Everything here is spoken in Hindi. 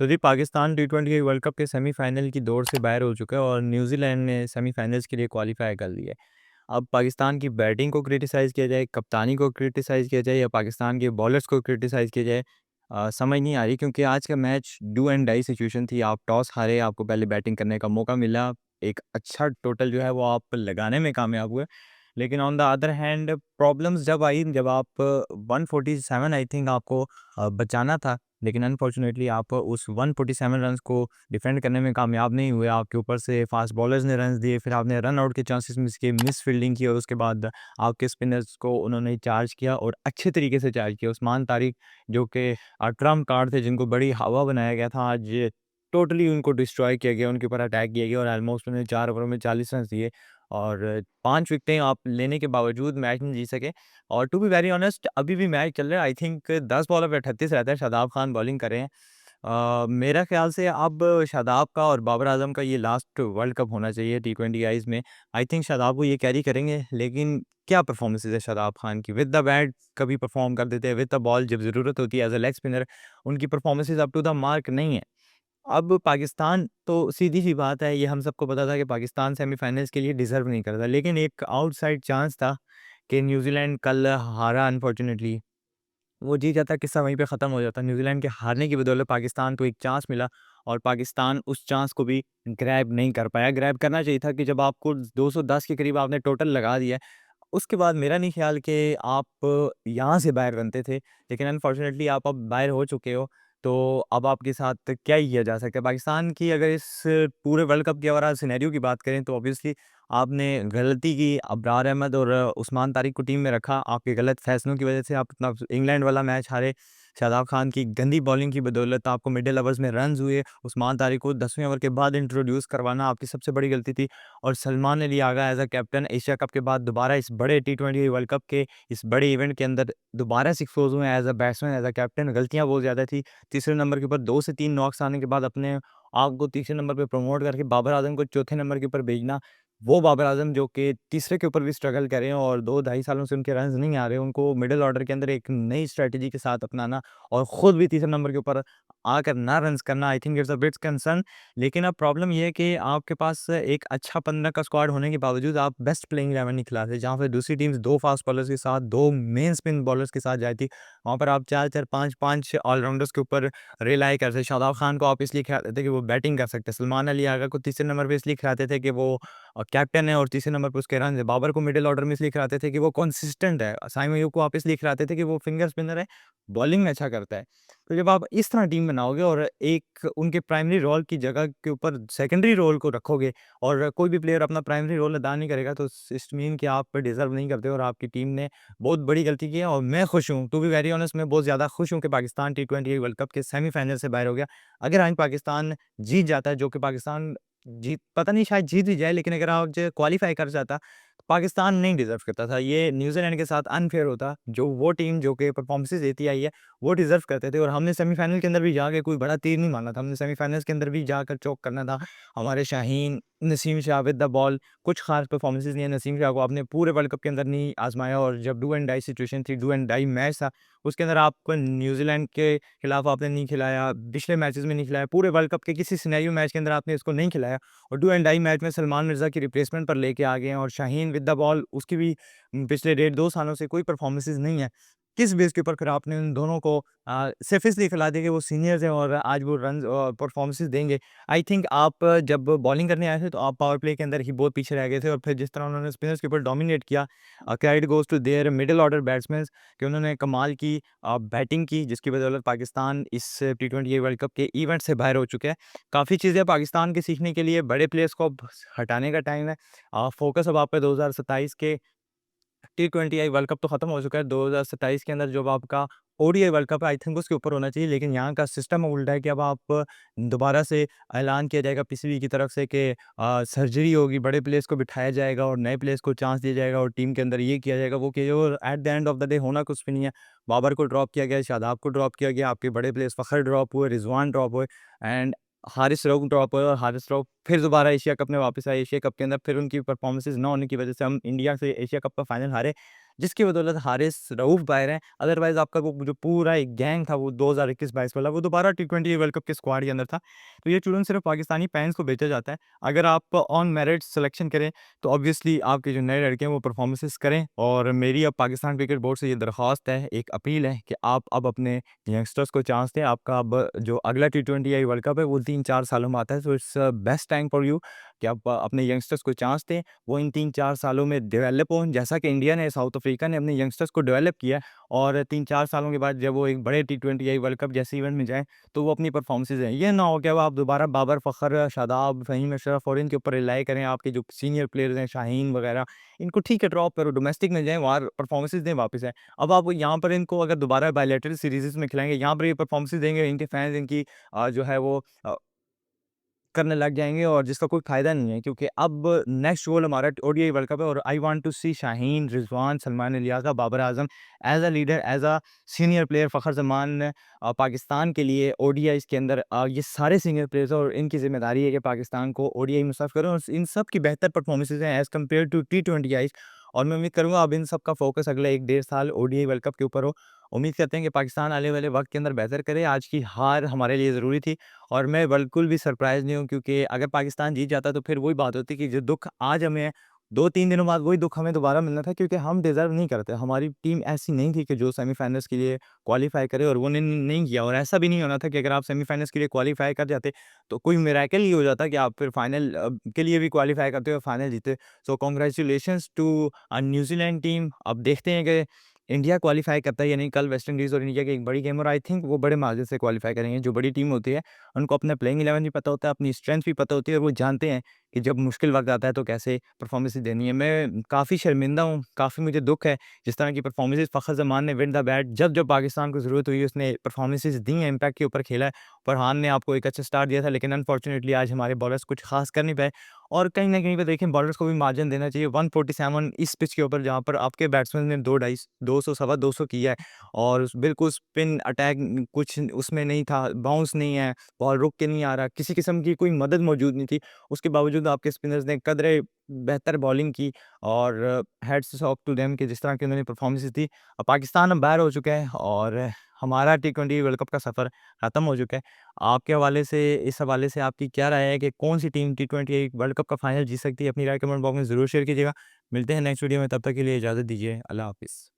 जी, पाकिस्तान टी20 वर्ल्ड कप के सेमीफाइनल की दौड़ से बाहर हो चुका है और न्यूजीलैंड ने सेमीफाइनल्स के लिए क्वालिफाई कर लिया है। अब पाकिस्तान की बैटिंग को क्रिटिसाइज़ किया जाए, कप्तानी को क्रिटिसाइज़ किया जाए या पाकिस्तान के बॉलर्स को क्रिटिसाइज़ किया जाए, समझ नहीं आ रही क्योंकि आज का match do and die situation थी। आप टॉस हारे, आपको पहले बैटिंग करने का मौका मिला, एक अच्छा टोटल जो है वो आप लगाने में कामयाब हुए। लेकिन on the other hand problems जब आई, जब आप 147 आई थिंक आपको बचाना था, लेकिन अनफॉर्चुनेटली आप उस 147 रन्स को डिफेंड करने में कामयाब नहीं हुए। आपके ऊपर से फास्ट बॉलर्स ने रन्स दिए, फिर आपने रन आउट के चांसेस मिस किए, मिस फील्डिंग की और उसके बाद आपके स्पिनर्स को उन्होंने चार्ज किया और अच्छे तरीके से चार्ज किया। उस्मान तारिक जो कि ट्रम्प कार्ड थे, जिनको बड़ी हवा बनाया गया था, आज टोटली उनको डिस्ट्रॉय किया गया, उनके ऊपर अटैक किया गया और ऑलमोस्ट उन्होंने 4 ओवरों में 40 रन दिए और 5 विकेटें आप लेने के बावजूद मैच नहीं जीत सके। और टू बी वेरी ऑनेस्ट अभी भी मैच चल रहा है। आई थिंक 10 बॉलर पे 38 रहता है। शादाब खान बॉलिंग कर रहे हैं। मेरा ख़्याल से अब शादाब का और बाबर आज़म का ये लास्ट वर्ल्ड कप होना चाहिए टी20 आईज़ में। आई थिंक शादाब वो ये कैरी करेंगे, लेकिन क्या परफ़ॉर्मेंसेज़ है शादाब खान की। विद द बैट कभी परफ़ॉर्म कर देते हैं, विद द बॉल जब ज़रूरत होती है एज़ अ लेग स्पिनर उनकी performances up to the mark नहीं है। अब पाकिस्तान तो सीधी-सी बात है, ये हम सबको पता था कि पाकिस्तान सेमीफ़ाइनल्स के लिए डिज़र्व नहीं करता, लेकिन एक आउटसाइड चांस था कि न्यूज़ीलैंड कल हारा अनफॉर्च्यूनेटली। वो जीत जाता, किस्सा वहीं पे ख़त्म हो जाता। न्यूज़ीलैंड के हारने की बदौलत पाकिस्तान को एक चांस मिला और पाकिस्तान उस चांस को भी ग्रैब नहीं कर पाया। ग्रैब करना चाहिए था कि जब आपको 210 के करीब आपने टोटल लगा दिया है, उसके बाद मेरा नहीं ख़्याल कि आप यहाँ से बाहर बनते थे। लेकिन अनफॉर्च्यूनेटली आप अब बाहर हो चुके हो, तो अब आपके साथ क्या ही किया जा सकता है। पाकिस्तान की अगर इस पूरे वर्ल्ड कप के ओवरऑल सिनेरियो की बात करें तो ऑब्वियसली आपने गलती की, अब्रार अहमद और उस्मान तारिक को टीम में रखा। आपके गलत फैसलों की वज़ह से आप अपना इंग्लैंड वाला मैच हारे। शादाब खान की गंदी बॉलिंग की बदौलत आपको मिडल ओवर्स में रन्स हुए। उस्मान तारिक को 10वें ओवर के बाद इंट्रोड्यूस करवाना आपकी सबसे बड़ी गलती थी और Salman Ali Agha as a captain Asia cup के बाद दोबारा इस बड़े टी20 वर्ल्ड कप के इस बड़े इवेंट के अंदर दोबारा से एक्सपोज़ हुए as a batsman, as a captain. गलतियाँ बहुत ज़्यादा थी। तीसरे नंबर के ऊपर 2 से 3 नॉक्स आने के बाद अपने आप को तीसरे नंबर पे प्रमोट करके बाबर आज़म को चौथे नंबर के ऊपर भेजना, वो बाबर आज़म जो कि तीसरे के ऊपर भी स्ट्रगल कर रहे हैं और 2 ढाई सालों से उनके रन्स नहीं आ रहे, उनको मिडल ऑर्डर के अंदर एक नई स्ट्रैटेजी के साथ अपनाना और खुद भी तीसरे नंबर के ऊपर आकर ना रन्स करना, I think it's a bit concern. लेकिन अब प्रॉब्लम ये है कि आपके पास एक अच्छा 15 का स्क्वाड होने के बावजूद आप बेस्ट प्लेइंग 11 नहीं खिलाते। जहाँ पे दूसरी टीम्स 2 फास्ट बॉलर्स के साथ, 2 मेन स्पिन बॉलर्स के साथ जाती, वहाँ पर आप 4-4, 5-5 ऑलराउंडर्स के ऊपर रिलाई करते। शादाब खान को आप इसलिए खिलाते थे कि वो बैटिंग कर सकते हैं। सलमान अली आगा को तीसरे नंबर पे इसलिए खिलाते थे कि वो कैप्टन है और तीसरे नंबर पे उसके रन है। बाबर को मिडल ऑर्डर में इसलिए खिलाते थे कि वो कंसिस्टेंट है। साइम अयूब को आप इसलिए खिलाते थे कि वो फिंगर स्पिनर है, बॉलिंग में अच्छा करता है। तो जब आप इस तरह टीम बनाओगे और एक उनके प्राइमरी रोल की जगह के ऊपर सेकेंडरी रोल को रखोगे और कोई भी प्लेयर अपना प्राइमरी रोल अदा नहीं करेगा, तो इट्स मीन कि आप डिज़र्व नहीं करते और आपकी टीम ने बहुत बड़ी गलती की है और मैं खुश हूँ, टू बी वेरी ऑनेस्ट मैं बहुत ज़्यादा खुश हूँ कि पाकिस्तान टी20 वर्ल्ड कप के सेमीफाइनल से बाहर हो गया। अगर आज पाकिस्तान जीत जाता है, जो कि पाकिस्तान जीत पता नहीं शायद जीत भी जाए, लेकिन अगर आज क्वालीफाई कर जाता, पाकिस्तान नहीं डिज़र्व करता था। ये न्यूज़ीलैंड के साथ अनफ़ेयर होता, जो वो टीम जो कि परफ़ॉर्मेंसेज़ देती आई है, वो डिज़र्व करते थे और हमने सेमीफ़ाइनल के अंदर भी जाके कोई बड़ा तीर नहीं मारना था। हमने सेमीफ़ाइनल्स के अंदर भी जाकर चोक करना था। हमारे Shaheen, Naseem Shah with the ball कुछ ख़ास परफ़ॉर्मेंसेज़ नहीं है। नसीम शाह को आपने पूरे वर्ल्ड कप के अंदर नहीं आज़माया और जब डू एंड डाई सिचुएशन थी, डू एंड डाई मैच था, उसके अंदर आपको न्यूज़ीलैंड के खिलाफ आपने नहीं खिलाया, पिछले मैचेज़ में नहीं खिलाया, पूरे वर्ल्ड कप के किसी सिनेरियो मैच के अंदर आपने इसको नहीं खिलाया और डू एंड डाई मैच में सलमान मिर्ज़ा की रिप्लेसमेंट पर लेके आ गए हैं और शाहीन विद द बॉल उसकी भी पिछले डेढ़ 2 सालों से कोई परफ़ॉर्मेंसेज़ नहीं है। किस बेस के ऊपर फिर आपने उन दोनों को सिर्फ़ इसलिए खिला दिया कि वो सीनियर्स हैं और आज वो रन्स परफ़ॉर्मेंसेज़ देंगे। आई थिंक आप जब बॉलिंग करने आए थे तो आप पावर प्ले के अंदर ही बहुत पीछे रह गए थे और फिर जिस तरह उन्होंने स्पिनर्स के ऊपर डोमिनेट किया, credit goes to their middle order batsmans कि उन्होंने कमाल की बैटिंग की, जिसकी बदौलत पाकिस्तान इस टी20 वर्ल्ड कप के इवेंट से बाहर हो चुका है। काफ़ी चीज़ें पाकिस्तान के सीखने के लिए, बड़े प्लेयर्स को अब हटाने का टाइम है। फ़ोकस अब आपका 2027 के टी20 वर्ल्ड कप तो खत्म हो चुका है। 2027 के अंदर जो आपका ओडीआई वर्ल्ड कप है, आई थिंक उसके ऊपर होना चाहिए, लेकिन यहाँ का सिस्टम उल्टा है कि अब आप दोबारा से ऐलान किया जाएगा पीसीबी की तरफ से कि सर्जरी होगी, बड़े प्लेयर्स को बिठाया जाएगा और नए प्लेयर्स को चांस दिया जाएगा और टीम के अंदर ये किया जाएगा, वो किया जाएगा और at the end of the day होना कुछ भी नहीं है। बाबर को ड्रॉप किया गया, शादाब को ड्रॉप किया गया, आपके बड़े प्लेयर्स फ़खर ड्रॉप हुए, रिज़वान ड्रॉप हुए एंड हारिस रऊफ़ ड्रॉप हुए और हारिस रऊफ़ फिर दोबारा एशिया कप में वापस आए। एशिया कप के अंदर फिर उनकी परफ़ॉर्मेंसेज़ ना होने की वजह से हम इंडिया से एशिया कप का फाइनल हारे। जिसकी बदौलत हारिस रऊफ बाहर हैं। अदरवाइज़ आपका वो जो पूरा एक गैंग था वो 2021-22 वाला, वो दोबारा टी20 वर्ल्ड कप के स्क्वाड के अंदर था। तो ये चूरन सिर्फ़ पाकिस्तानी फैन्स को बेचा जाता है। अगर आप ऑन मेरिट सिलेक्शन करें तो ऑब्वियसली आपके जो नए लड़के हैं वो परफॉर्मेंसेस करें, और मेरी अब पाकिस्तान क्रिकेट बोर्ड से ये दरख्वास्त है, एक अपील है कि आप अब अपने यंगस्टर्स को चांस दें। आपका अब जो अगला टी20 वर्ल्ड कप है वो 3-4 सालों में आता है, तो it's best time for you कि आप अपने यंगस्टर्स को चांस दें, वो इन 3-4 सालों में डेवलप हों, जैसा कि इंडिया ने, साउथ अफ्रीका ने अपने यंगस्टर्स को डेवलप किया है, और 3-4 सालों के बाद जब वो एक बड़े टी20 वर्ल्ड कप जैसे इवेंट में जाएँ, तो वो अपनी परफॉर्मेंसेज़ दें। ये ना हो कि अब आप दोबारा बाबर, फ़खर, शादाब, फ़हीम अशरफ और इनके ऊपर रिलाई करें। आपके जो सीनियर प्लेयर्स हैं, शाहीन वगैरह, इनको ठीक है ड्रॉप करो, डोमेस्टिक में जाएँ, वहाँ परफॉर्मेंसेज़ दें वापस आएँ। अब आप यहाँ पर इनको अगर दोबारा बायलैटरल सीरीज़ेज़ में खिलाएँगे, यहाँ पर ये परफॉर्मेंसेज़ देंगे, इनके फैन्स इनकी जो है वो करने लग जाएँगे, और जिसका कोई फ़ायदा नहीं है, क्योंकि अब नेक्स्ट गोल हमारा ओडीआई वर्ल्ड कप है, और I want to see Shaheen, Rizwan, Salman इलियासा, Babar Azam as a leader, as a senior player, Fakhar Zaman Pakistan के लिए ओडीआईज़ के अंदर ये सारे सीनियर प्लेयर्स हैं, और इनकी ज़िम्मेदारी है कि पाकिस्तान को ओडीआई में सर्व करें, और इन सब की बेहतर परफ़ॉर्मेंसेज़ हैं एज़ कम्पेयर टू टी20 और मैं उम्मीद करूँगा अब इन सब का फ़ोकस अगले 1 डेढ़ साल ओडीआई वर्ल्ड कप के ऊपर हो। उम्मीद करते हैं कि पाकिस्तान आने वाले वक़्त के अंदर बेहतर करे। आज की हार हमारे लिए ज़रूरी थी, और मैं बिल्कुल भी सरप्राइज़ नहीं हूँ, क्योंकि अगर पाकिस्तान जीत जाता तो फिर वही बात होती कि जो दुःख आज हमें है, 2-3 दिनों बाद वही दुःख हमें दोबारा मिलना था, क्योंकि हम डिज़र्व नहीं करते। हमारी टीम ऐसी नहीं थी कि जो सेमीफ़ाइनल्स के लिए क्वालीफ़ाई करे, और वो ने नहीं किया, और ऐसा भी नहीं होना था कि अगर आप सेमीफ़ाइनल्स के लिए क्वालीफ़ाई कर जाते, तो कोई मिरेकल ही हो जाता कि आप फिर फाइनल के लिए भी क्वालीफ़ाई करते और फाइनल जीते। So congratulations to New Zealand team. अब देखते हैं कि इंडिया क्वालीफ़ाई करता है या नहीं। कल वेस्ट इंडीज़ और इंडिया की एक बड़ी गेम, और आई थिंक वो बड़े मार्जिन से क्वालीफ़ाई करेंगे। जो बड़ी टीम होती है, उनको अपना प्लेइंग 11 भी पता होता है, अपनी स्ट्रेंथ भी पता होती है, और वो जानते हैं कि जब मुश्किल वक़्त आता है तो कैसे परफ़ॉर्मेंसेज़ देनी है। मैं काफ़ी शर्मिंदा हूँ, काफ़ी मुझे दुःख है, जिस तरह की परफ़ॉर्मेंसेज़ फ़खर ज़मान ने विन द बैट, जब-जब पाकिस्तान को ज़रूरत हुई उसने परफ़ॉर्मेंसेज़ दी हैं, इम्पैक्ट के ऊपर खेला है। फरहान ने आपको एक अच्छा स्टार्ट दिया था, लेकिन अनफॉर्चुनेटली आज हमारे बॉलर्स कुछ ख़ास कर नहीं पाए, और कहीं न कहीं पे देखें बॉलर्स को भी मार्जिन देना चाहिए। 147 इस पिच के ऊपर, जहाँ पर आपके बैट्समैन ने 2 ढाई 200 सवा 200 किया है, और बिल्कुल स्पिन अटैक कुछ उसमें नहीं था, बाउंस नहीं है, बॉल रुक के नहीं आ रहा, किसी किस्म की कोई मदद मौजूद नहीं थी। उसके बावजूद आपके स्पिनर्स ने कदरे बेहतर बॉलिंग की, और हैट्स ऑफ टू देम कि जिस तरह की उन्होंने परफॉर्मेंसेज़ दी। पाकिस्तान अब बाहर हो चुका है, और हमारा टी20 वर्ल्ड कप का सफ़र ख़त्म हो चुका है। आपके हवाले से, इस हवाले से आपकी क्या राय है कि कौन-सी टीम टी20 वर्ल्ड कप का फाइनल जीत सकती है? अपनी राय कमेंट बॉक्स में ज़रूर शेयर कीजिएगा। मिलते हैं नेक्स्ट वीडियो में, तब तक के लिए इजाज़त दीजिए। अल्लाह हाफ़िज़।